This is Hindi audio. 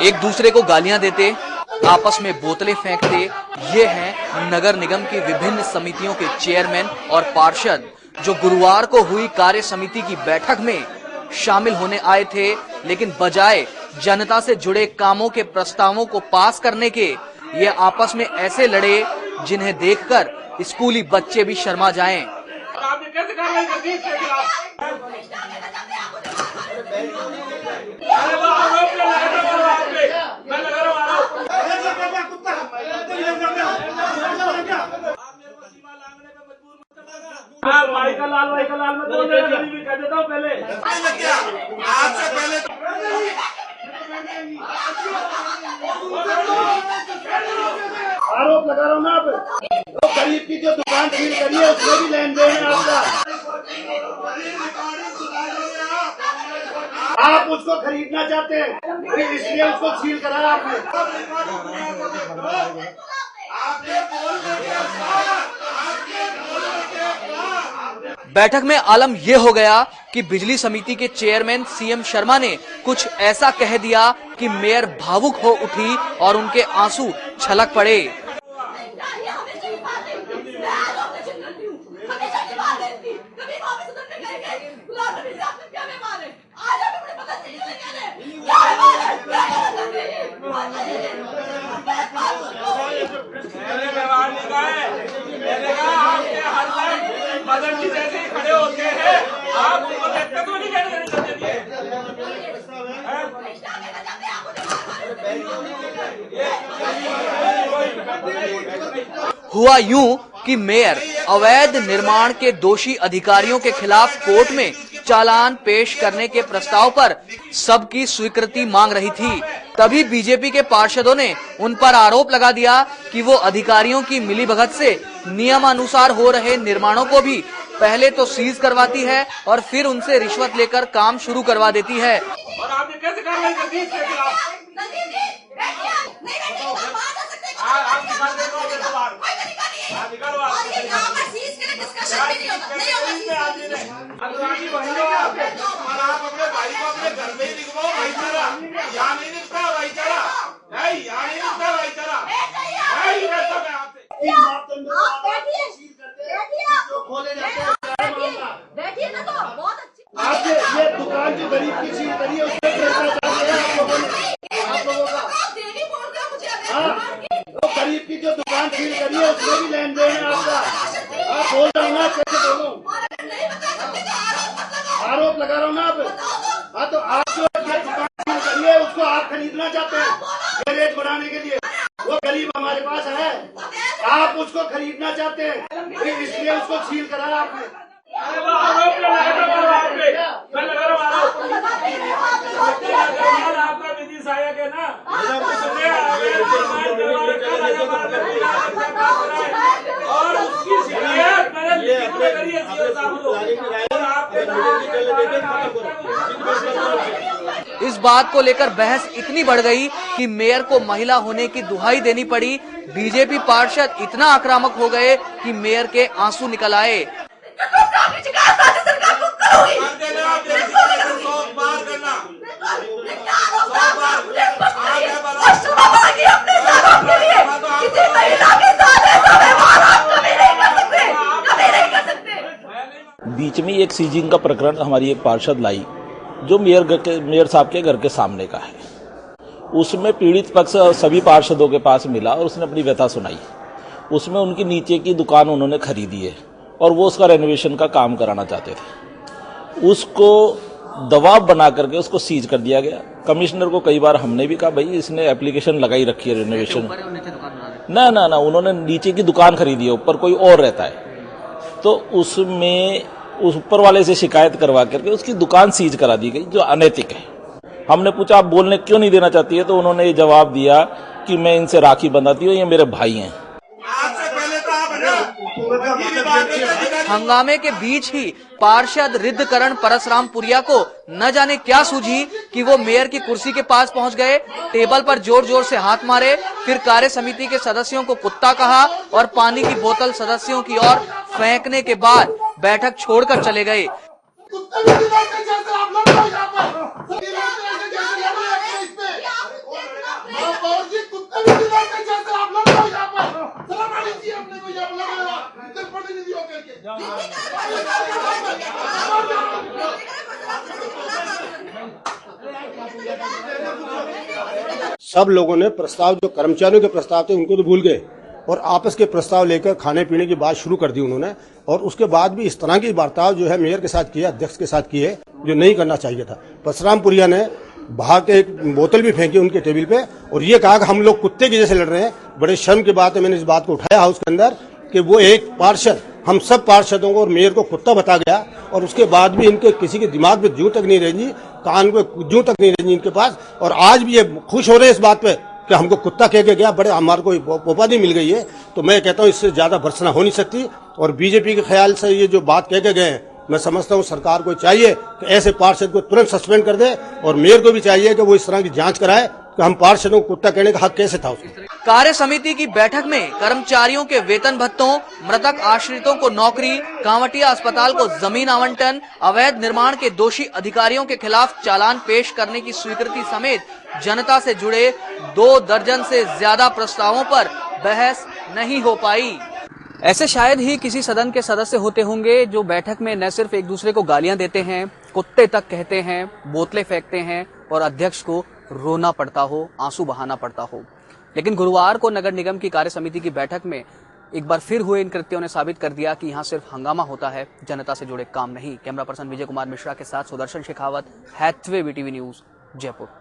एक दूसरे को गालियां देते, आपस में बोतलें फेंकते। ये हैं नगर निगम की विभिन्न समितियों के चेयरमैन और पार्षद जो गुरुवार को हुई कार्य समिति की बैठक में शामिल होने आए थे, लेकिन बजाय जनता से जुड़े कामों के प्रस्तावों को पास करने के ये आपस में ऐसे लड़े जिन्हें देखकर स्कूली बच्चे भी शर्मा जाएं। भाई का लाल मैं तो भी कह देता हूँ पहले आपसे पहले आरोप लगा रहा हूँ ना आप तो गरीब की जो दुकान सील करी है उसमें भी लेन देन है आपका। आप उसको खरीदना चाहते हैं इसलिए उसको सील करा आपने। बैठक में आलम यह हो गया कि बिजली समिति के चेयरमैन सीएम शर्मा ने कुछ ऐसा कह दिया कि मेयर भावुक हो उठी और उनके आंसू छलक पड़े। खड़े होते हैं आप तो नहीं हुआ यूं कि मेयर अवैध निर्माण के दोषी अधिकारियों के खिलाफ कोर्ट में चालान पेश करने के प्रस्ताव पर सबकी स्वीकृति मांग रही थी। तभी बीजेपी के पार्षदों ने उन पर आरोप लगा दिया कि वो अधिकारियों की मिलीभगत से नियमानुसार हो रहे निर्माणों को भी पहले तो सीज करवाती है और फिर उनसे रिश्वत लेकर काम शुरू करवा देती है। और आपने कैसे कार्रवाई कर दी इसके खिलाफ? आप अपने भाई को अपने घर में ही दिखवाओ भाईचारा। यहाँ नहीं दिखता भाईचारा, नहीं यहाँ नहीं दिखता भाईचारा। बैठिए ना तो बहुत अच्छी। आप ये दुकान जो गरीब की सील करी है उसमें पैसा चाहते हैं आप लोगों का। वो गरीब की जो दुकान सील करी है उसमें भी लेन देन है आपका। आप बोल रहे हो ना, कैसे बोलूं? आरोप लगा रहा हूँ ना आप। हाँ तो आप जो दुकान सील करी है उसको आप खरीदना चाहते हैं रेट बढ़ाने के लिए। वो गरीब हमारे पास है, आप उसको खरीदना चाहते हैं इसलिए उसको सील करा आपने। आपका विधि सहायक है ना, और उसकी शिकायत मैंने लिखित में करी है सीओ साहब को। इस बात को लेकर बहस इतनी बढ़ गई कि मेयर को महिला होने की दुहाई देनी पड़ी। बीजेपी पार्षद इतना आक्रामक हो गए कि मेयर के आंसू निकल आए। बीच में एक सीजिंग का प्रकरण हमारी एक पार्षद लाई जो मेयर साहब के घर के सामने का है। उसमें पीड़ित पक्ष सभी पार्षदों के पास मिला और उसने अपनी व्यथा सुनाई। उसमें उनकी नीचे की दुकान उन्होंने खरीदी है और वो उसका रेनोवेशन का काम कराना चाहते थे। उसको दबाव बना करके उसको सीज कर दिया गया। कमिश्नर को कई बार हमने भी कहा भाई इसने एप्लीकेशन लगाई रखी है रेनोवेशन। ना उन्होंने नीचे की दुकान खरीदी है, ऊपर कोई और रहता है। तो उसमें उस ऊपर वाले से शिकायत करवा करके उसकी दुकान सीज करा दी गई जो अनैतिक है। हमने पूछा आप बोलने क्यों नहीं देना चाहती है, तो उन्होंने ये जवाब दिया कि मैं इनसे राखी बंधाती हूँ, ये मेरे भाई हैं। हंगामे के बीच ही पार्षद रिद्धकरण परसरामपुरिया को न जाने क्या सूझी कि वो मेयर की कुर्सी के पास पहुंच गए, टेबल पर जोर जोर से हाथ मारे, फिर कार्य समिति के सदस्यों को कुत्ता कहा और पानी की बोतल सदस्यों की ओर फेंकने के बाद बैठक छोड़कर चले गए। सब लोगों ने प्रस्ताव, जो कर्मचारियों के प्रस्ताव थे उनको तो भूल गए और आपस के प्रस्ताव लेकर खाने पीने की बात शुरू कर दी उन्होंने। और उसके बाद भी इस तरह की बर्ताव जो है मेयर के साथ किया, अध्यक्ष के साथ किए, जो नहीं करना चाहिए था। परशुरामपुरिया ने बाहर के एक बोतल भी फेंकी उनके टेबल पे और ये कहा कि हम लोग कुत्ते की जैसे लड़ रहे हैं। बड़े शर्म की बात है, मैंने इस बात को उठाया हाउस के अंदर कि वो एक पार्षद हम सब पार्षदों को और मेयर को कुत्ता बता गया और उसके बाद भी इनके किसी के दिमाग में जूं तक नहीं रेंजी, कान पे जूं तक नहीं रेंजी इनके पास। और आज भी ये खुश हो रहे हैं इस बात पे कि हमको कुत्ता कह के गया, बड़े हमारे को उपाधि मिल गई है। तो मैं कहता हूँ इससे ज्यादा भर्त्सना हो नहीं सकती। और बीजेपी के ख्याल से ये जो बात कह के गए हैं, मैं समझता हूँ सरकार को चाहिए कि ऐसे पार्षद को तुरंत सस्पेंड कर दे और मेयर को भी चाहिए कि वो इस तरह की जांच कराए कि हम पार्षदों को कुत्ता कहने का हक कैसे था उसको। कार्य समिति की बैठक में कर्मचारियों के वेतन भत्तों, मृतक आश्रितों को नौकरी, कांवटिया अस्पताल को जमीन आवंटन, अवैध निर्माण के दोषी अधिकारियों के खिलाफ चालान पेश करने की स्वीकृति समेत जनता से जुड़े 2 दर्जन से ज्यादा प्रस्तावों पर बहस नहीं हो पाई। ऐसे शायद ही किसी सदन के सदस्य होते होंगे जो बैठक में न सिर्फ एक दूसरे को गालियां देते हैं, कुत्ते तक कहते हैं, बोतलें फेंकते हैं और अध्यक्ष को रोना पड़ता हो, आंसू बहाना पड़ता हो। लेकिन गुरुवार को नगर निगम की कार्य समिति की बैठक में एक बार फिर हुए इन कृत्यों ने साबित कर दिया कि यहां सिर्फ हंगामा होता है, जनता से जुड़े काम नहीं। कैमरा पर्सन विजय कुमार मिश्रा के साथ Sudarshan Shekhawat, Hathway VTV news, Jaipur.